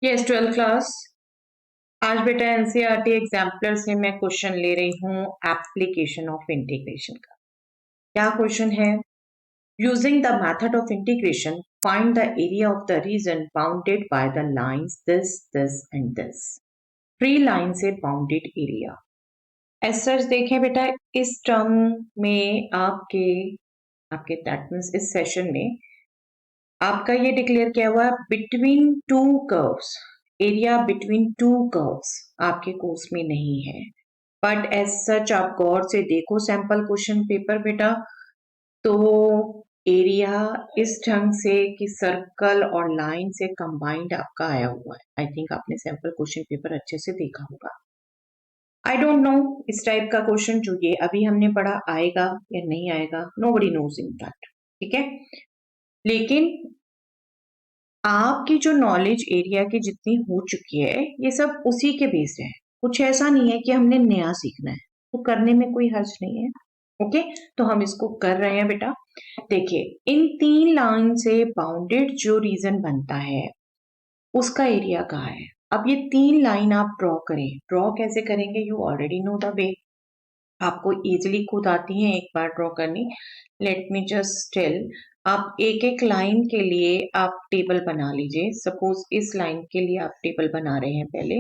Yes 12th class. आज बेटा NCERT exemplar से मैं क्वेश्चन ले रही हूँ एप्लीकेशन ऑफ इंटीग्रेशन का। क्या क्वेश्चन है? Using the method of integration find the area of the reason bounded by the lines this and this. 3 line से बाउंडेड एरिया। एज सच देखें बेटा, इस टर्म में आपके दैट मींस इस सेशन में आपका ये डिक्लेयर किया हुआ between two curves, area between two curves आपके कोर्स में नहीं है। बट एज सच आप गौर से देखो सैंपल क्वेश्चन पेपर बेटा, तो एरिया इस ढंग से कि सर्कल और लाइन से कंबाइंड आपका आया हुआ है। आई थिंक आपने सैंपल क्वेश्चन पेपर अच्छे से देखा होगा। आई डोंट नो इस टाइप का क्वेश्चन जो ये अभी हमने पढ़ा आएगा या नहीं आएगा, नोबडी नोज इन दैट। ठीक है, लेकिन आपकी जो नॉलेज एरिया की जितनी हो चुकी है ये सब उसी के बेस्ड है। कुछ ऐसा नहीं है कि हमने नया सीखना है, तो करने में कोई हर्ज नहीं है। ओके, तो हम इसको कर रहे हैं बेटा। देखिए, इन 3 लाइन से बाउंडेड जो रीजन बनता है उसका एरिया कहाँ है। अब ये 3 लाइन आप ड्रॉ करें। ड्रॉ कैसे करेंगे? You already know the way. आपको इजीली खुद आती है एक बार ड्रॉ करनी। लेट मी जस्ट टेल, आप एक एक लाइन के लिए आप टेबल बना लीजिए। सपोज इस लाइन के लिए आप टेबल बना रहे हैं। पहले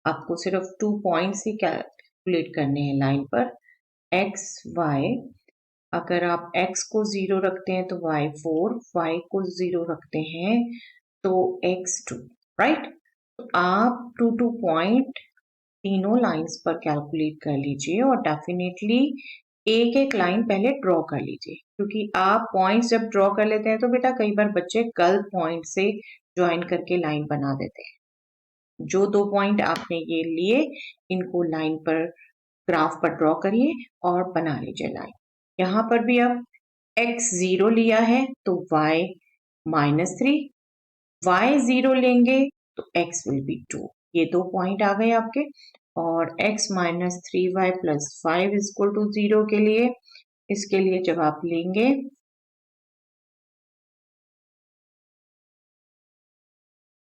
आपको सिर्फ 2 पॉइंट्स ही कैलकुलेट करने हैं लाइन पर, x y। अगर आप x को 0 रखते हैं तो y 4, y को 0 रखते हैं तो x 2, राइट। तो आप 2 पॉइंट तीनों लाइंस पर कैलकुलेट कर लीजिए और डेफिनेटली एक एक लाइन पहले ड्रॉ कर लीजिए, क्योंकि आप पॉइंट्स जब ड्रॉ कर लेते हैं तो बेटा कई बार बच्चे गलत पॉइंट से ज्वाइन करके लाइन बना देते हैं। जो 2 पॉइंट आपने ये लिए इनको लाइन पर ग्राफ पर ड्रॉ करिए और बना लीजिए लाइन। यहाँ पर भी अब x 0 लिया है तो y -3, y 0 लेंगे तो x विल बी 2। ये 2 पॉइंट आ गए आपके। और x -3y + 5 = 0 के लिए, इसके लिए जब आप लेंगे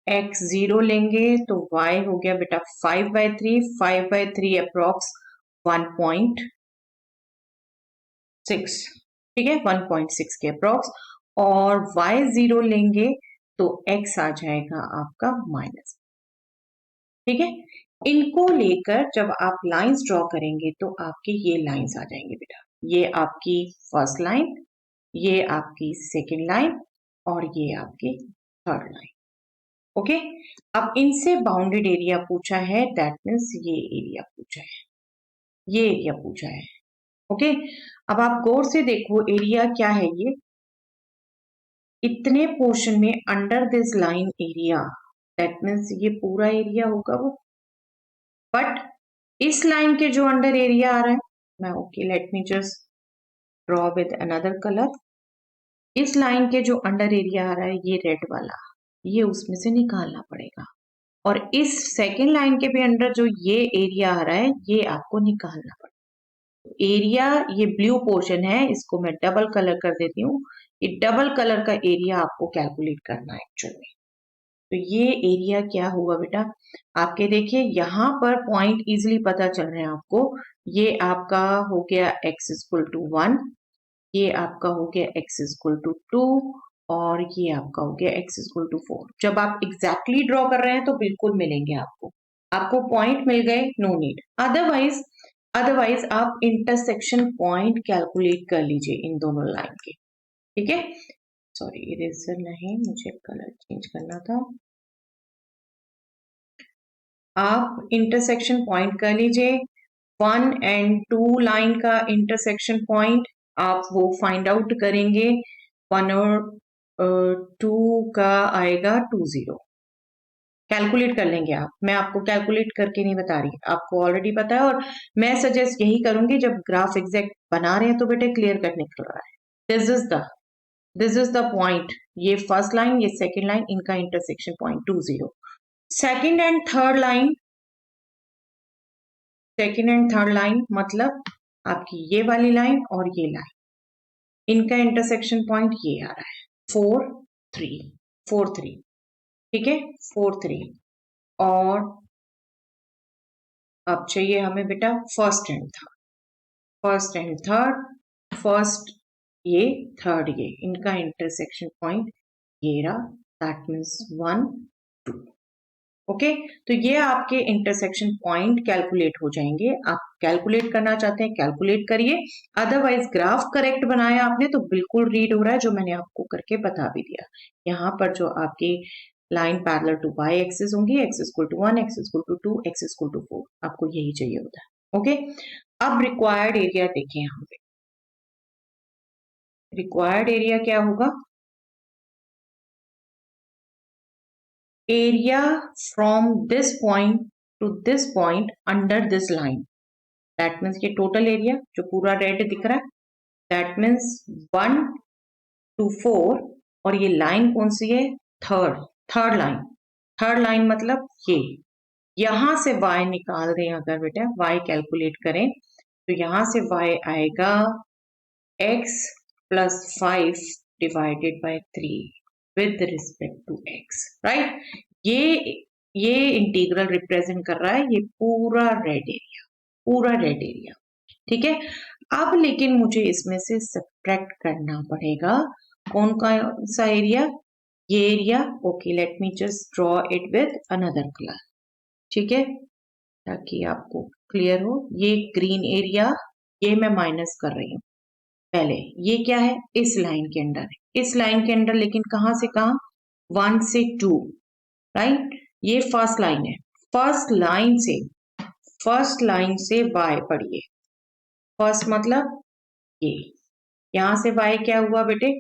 x 0 लेंगे तो y हो गया बेटा 5/3, 5/3 अप्रॉक्स 1.6, ठीक है, 1.6 के अप्रॉक्स। और y 0 लेंगे तो x आ जाएगा आपका माइनस। ठीक है, इनको लेकर जब आप लाइंस ड्रॉ करेंगे तो आपके ये लाइंस आ जाएंगे बेटा। ये आपकी फर्स्ट लाइन, ये आपकी सेकंड लाइन और ये आपकी थर्ड लाइन। ओके, अब इनसे बाउंडेड एरिया पूछा है, दैट मीन्स ये एरिया पूछा है, ये एरिया पूछा है। ओके, अब आप गौर से देखो एरिया क्या है। ये इतने पोर्शन में under this line area, that means ये पूरा एरिया होगा वो। बट इस लाइन के जो अंडर एरिया आ रहा है, मैं okay let me just draw with another colour. इस लाइन के जो अंडर एरिया आ रहा है ये रेड वाला, ये उसमें से निकालना पड़ेगा। और इस सेकेंड लाइन के भी अंडर जो ये एरिया आ रहा है ये आपको निकालना पड़ेगा। एरिया ये ब्लू पोर्शन है, इसको मैं डबल कलर कर देती हूँ। ये डबल कलर का एरिया आपको कैलकुलेट करना है एक्चुअली। तो ये एरिया क्या हुआ बेटा आपके, देखिए यहाँ पर पॉइंट इजीली पता चल रहे हैं आपको। ये आपका हो गया x = 1, ये आपका हो गया x = 2 और ये आपका हो गया x = 4। जब आप एग्जैक्टली ड्रॉ कर रहे हैं तो बिल्कुल मिलेंगे आपको पॉइंट मिल गए, नो नीड। अदरवाइज आप इंटरसेक्शन पॉइंट कैलकुलेट कर लीजिए इन दोनों लाइन के। ठीक है, सॉरी इरेजर नहीं, मुझे कलर चेंज करना था। आप इंटरसेक्शन पॉइंट कर लीजिए, 1 और 2 लाइन का इंटरसेक्शन पॉइंट आप वो फाइंड आउट करेंगे। 1 और 2 का आएगा 20, कैलकुलेट कर लेंगे आप। मैं आपको कैलकुलेट करके नहीं बता रही, आपको ऑलरेडी पता है। और मैं सजेस्ट यही करूंगी जब ग्राफ एग्जैक्ट बना रहे हैं तो बेटे क्लियर कट निकल रहा है। दिस इज द पॉइंट, ये फर्स्ट लाइन ये सेकेंड लाइन, इनका intersection point 20। Second and third line मतलब आपकी ये वाली लाइन और ये लाइन, इनका इंटरसेक्शन पॉइंट ये आ रहा है 4 3 4 3। ठीक है, 4 3। और अब चाहिए हमें बेटा first and third, first and third, first ये थर्ड ये, इनका इंटरसेक्शन पॉइंट ये रहा, दैट मीन्स 1 2। ओके, तो ये आपके इंटरसेक्शन पॉइंट कैलकुलेट हो जाएंगे। आप कैलकुलेट करना चाहते हैं कैलकुलेट करिए, अदरवाइज ग्राफ करेक्ट बनाया आपने तो बिल्कुल रीड हो रहा है, जो मैंने आपको करके बता भी दिया। यहाँ पर जो आपकी line parallel to y axis होंगी, x equal to 1, x equal to 2, x equal to 4, आपको यही चाहिए होता है। ओके, अब रिक्वायर्ड एरिया देखिए, यहाँ पे रिक्वायर्ड एरिया क्या होगा, area from this point two this point under this line, that means ये टोटल एरिया जो पूरा रेड दिख रहा है, दैट मीन्स 1 to 4, और ये लाइन कौन सी है, third, third line, third line मतलब ये, यहां से y निकाल दें अगर बेटा, y कैलकुलेट करें तो यहां से y आएगा x plus 5 divided by 3 with respect to x, right. ये इंटीग्रल रिप्रेजेंट कर रहा है ये पूरा रेड एरिया, पूरा रेड एरिया, ठीक है। अब लेकिन मुझे इसमें से सब्ट्रैक्ट करना पड़ेगा कौन सा एरिया, ये area. Okay, let me just draw it with another colour, ठीक है, ताकि आपको क्लियर हो। ये ग्रीन एरिया ये मैं माइनस कर रही हूँ पहले, ये क्या है इस लाइन के अंडर, इस लाइन के अंडर, लेकिन कहां से कहां, 1 से 2, राइट। ये फर्स्ट लाइन है, फर्स्ट लाइन से, फर्स्ट लाइन से y पढ़िए, फर्स्ट मतलब ये, यहां से y क्या हुआ बेटे,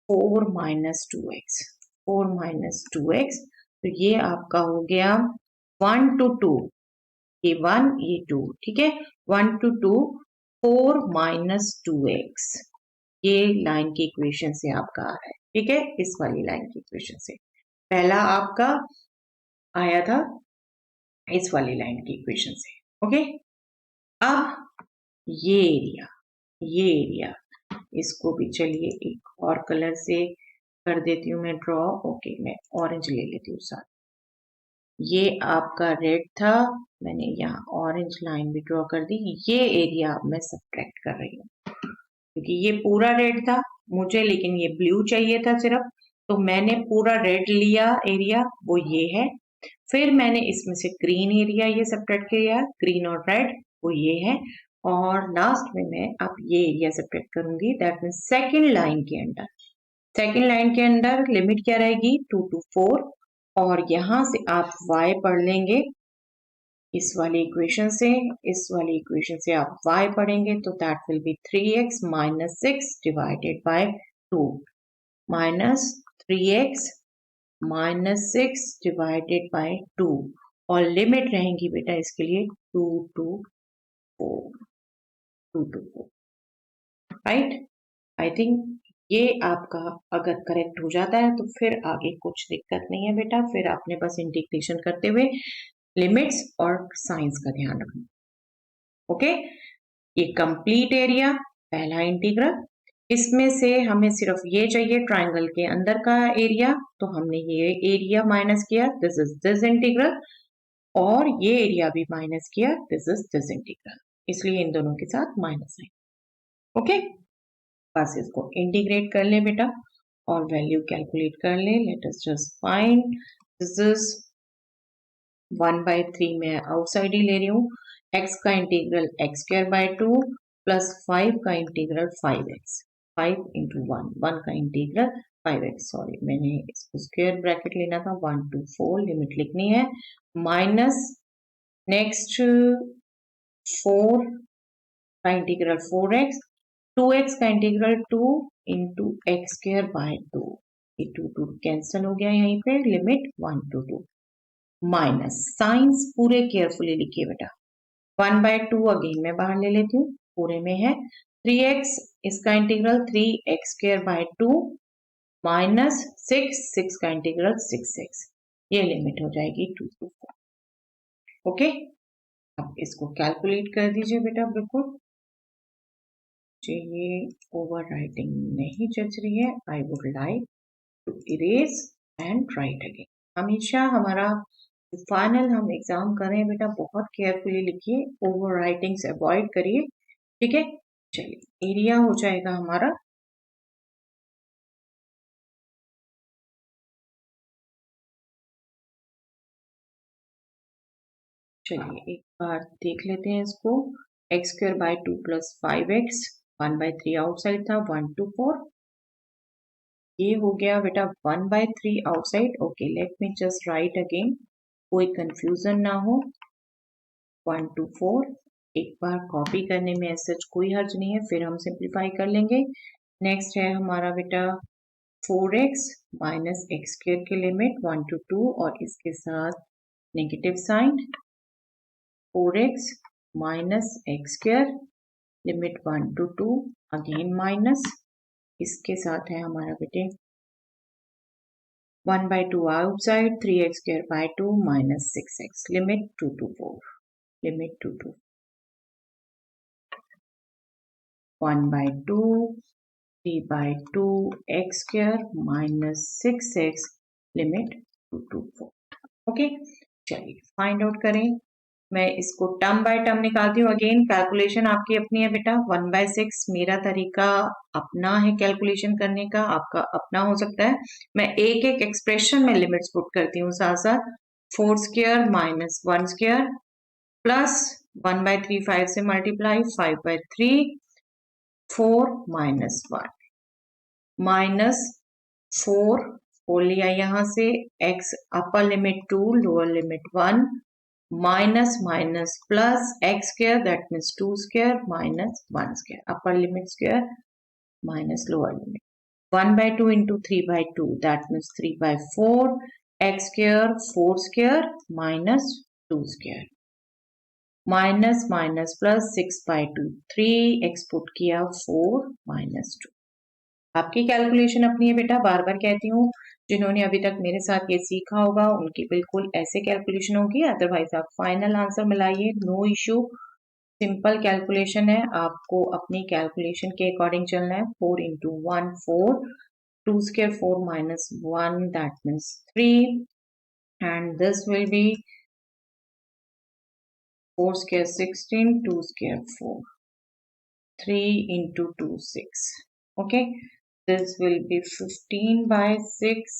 4 माइनस 2x, 4 माइनस 2x, तो ये आपका हो गया 1 to 2, ये 1 ये 2, ठीक है, 1 to 2, 4 माइनस 2x, ये लाइन की इक्वेशन से आपका आ रहा है, ठीक है, इस वाली लाइन की इक्वेशन से। पहला आपका आया था इस वाली लाइन की इक्वेशन से। ओके, अब ये एरिया, ये एरिया, इसको भी चलिए एक और कलर से कर देती हूँ मैं ड्रॉ। ओके, मैं ऑरेंज ले लेती हूँ साथ, ये आपका रेड था, मैंने यहाँ ऑरेंज लाइन भी ड्रॉ कर दी, ये एरिया अब मैं सब्ट्रैक्ट कर रही हूँ क्योंकि ये पूरा रेड था मुझे, लेकिन ये ब्लू चाहिए था सिर्फ, तो मैंने पूरा रेड लिया एरिया, वो ये है। फिर मैंने इसमें से ग्रीन एरिया ये सब्ट्रैक्ट किया, ग्रीन और रेड वो ये है, और लास्ट में मैं अब ये एरिया सब्ट्रैक्ट करूंगी, दैट मीन सेकेंड लाइन के अंडर, सेकेंड लाइन के अंदर लिमिट क्या रहेगी 2 to 4, और यहां से आप y पढ़ लेंगे इस वाली इक्वेशन से, इस वाली इक्वेशन से आप y पढ़ेंगे तो that will be 3x minus 6 divided by 2, minus 3x minus 6 divided by 2, और लिमिट रहेंगी बेटा इसके लिए 2 to 4, 2 to 4, right. I think ये आपका अगर करेक्ट हो जाता है तो फिर आगे कुछ दिक्कत नहीं है बेटा, फिर आपने बस इंटीग्रेशन करते हुए लिमिट्स और साइंस का ध्यान रखना। ओके, ये कंप्लीट एरिया पहला इंटीग्रल, इसमें से हमें सिर्फ ये चाहिए ट्राइंगल के अंदर का एरिया, तो हमने ये एरिया माइनस किया, दिस इज दिस इंटीग्रल, और ये एरिया भी माइनस किया, दिस इज दिस इंटीग्रल, इसलिए इन दोनों के साथ माइनस है। ओके, बस इसको इंटीग्रेट कर ले बेटा और वैल्यू कैलकुलेट कर ले। Let us just find, this is 1/3 मैं आउटसाइड ही ले रही हूँ, x का integral x square by 2 plus 5 का इंटीग्रल 5x, 5 इंटू 1, 1 का इंटीग्रल 5x, सॉरी मैंने इसको स्क्वायर ब्रैकेट लेना था, 1 to 4 लिमिट लिखनी है, माइनस नेक्स्ट 4 का इंटीग्रल 4x, 2x का integral 2 into x square by 2, ये 2 कैंसिल हो गया, यहीं पे लिमिट 1 to 2, माइनस साइंस पूरे केयरफुली लिखिए बेटा, 1/2 अगेन मैं बाहर ले लेती हूँ, पूरे में है 3x, इसका integral 3x square by 2 minus 6 का इंटीग्रल 6x, ये लिमिट हो जाएगी 2 to 4। ओके, अब इसको कैलकुलेट कर दीजिए बेटा, बिल्कुल ये ओवर राइटिंग नहीं जच रही है, I would like to erase and write again. हमेशा हमारा फाइनल हम एग्जाम कर रहे हैं बेटा, बहुत केयरफुली लिखिए, ओवर राइटिंग्स अवॉइड करिए, ठीक है। चलिए एरिया हो जाएगा हमारा, चलिए एक बार देख लेते हैं इसको। X square by 2 plus 5x, 1/3 outside था, 1 to 4, ये हो गया बेटा 1/3 outside. Okay, let me just right again, कोई कंफ्यूजन ना हो। 1 to 4 एक बार कॉपी करने में सच कोई हर्ज नहीं है, फिर हम सिंप्लीफाई कर लेंगे। नेक्स्ट है हमारा बेटा 4x माइनस एक्स स्क्वायर की लिमिट 1 to 2 और इसके साथ negative sign, 4x minus X square limit 1 to 2 again minus, इसके साथ है हमारा बेटे 1/2 outside, 3x square by 2 minus 6x, limit 2 to 4, limit 2 to 1/2, 3/2 x square minus 6x, limit 2 to 4. Okay, चलिए फाइंड आउट करें। मैं इसको टर्म बाय टर्म निकालती हूँ। अगेन कैलकुलेशन आपकी अपनी है बेटा, 1/6 मेरा तरीका अपना है कैलकुलेशन करने का, आपका अपना हो सकता है। मैं एक एक एक्सप्रेशन में लिमिट्स पुट करती हूँ साथ साथ। 4 स्क्वायर माइनस 1 स्क्वायर प्लस 1/3 5 से मल्टीप्लाई, 5/3 4 माइनस 1 माइनस 4 हो लिया यहाँ से, x upper limit 2 lower limit 1 minus minus plus x square, that means 2 square minus 1 square, upper limit square minus lower limit, 1/2 into 3/2, that means 3/4, x square 4 square minus 2 square, minus minus plus 6/2, 3 x put किया 4 minus 2। आपकी calculation अपनी है बेटा, बार बार कहती हूँ, जिन्होंने अभी तक मेरे साथ ये सीखा होगा उनकी बिल्कुल ऐसे कैलकुलेशन होगी, अदरवाइज आप फाइनल आंसर मिलाइए, नो इश्यू, सिंपल कैलकुलेशन है, आपको अपनी कैलकुलेशन के अकॉर्डिंग चलना है। 4 into 1 4, 2 square 4 minus 1, that means 3, and this will be 4 square 16, 2 square 4, 3 into 2 6, okay, this will be 15/6,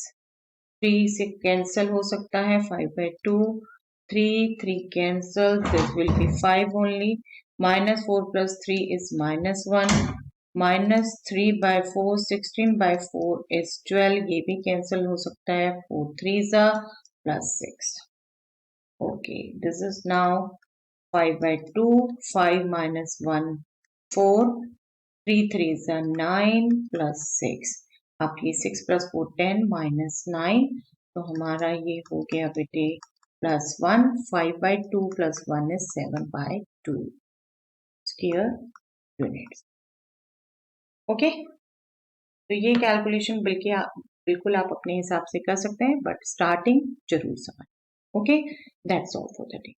3 से कैंसल हो सकता है, 5/2, 3 cancel, this will be 5 only, minus 4 plus 3 is minus 1, minus 3/4, 16/4 is 12, ये भी कैंसल हो सकता है, 4 3s plus 6, okay, this is now 5/2, 5 minus 1 4, 3 3s are 9 plus 6, अब ये 6 plus 4 10 minus 9, तो हमारा ये हो गया बेटे plus 1, 5/2 plus 1 is 7/2 square units। Okay, तो ये कैलकुलेशन बिल्कुल आप अपने हिसाब से कर सकते हैं, बट स्टार्टिंग जरूर समझ। Okay, that's all for the day.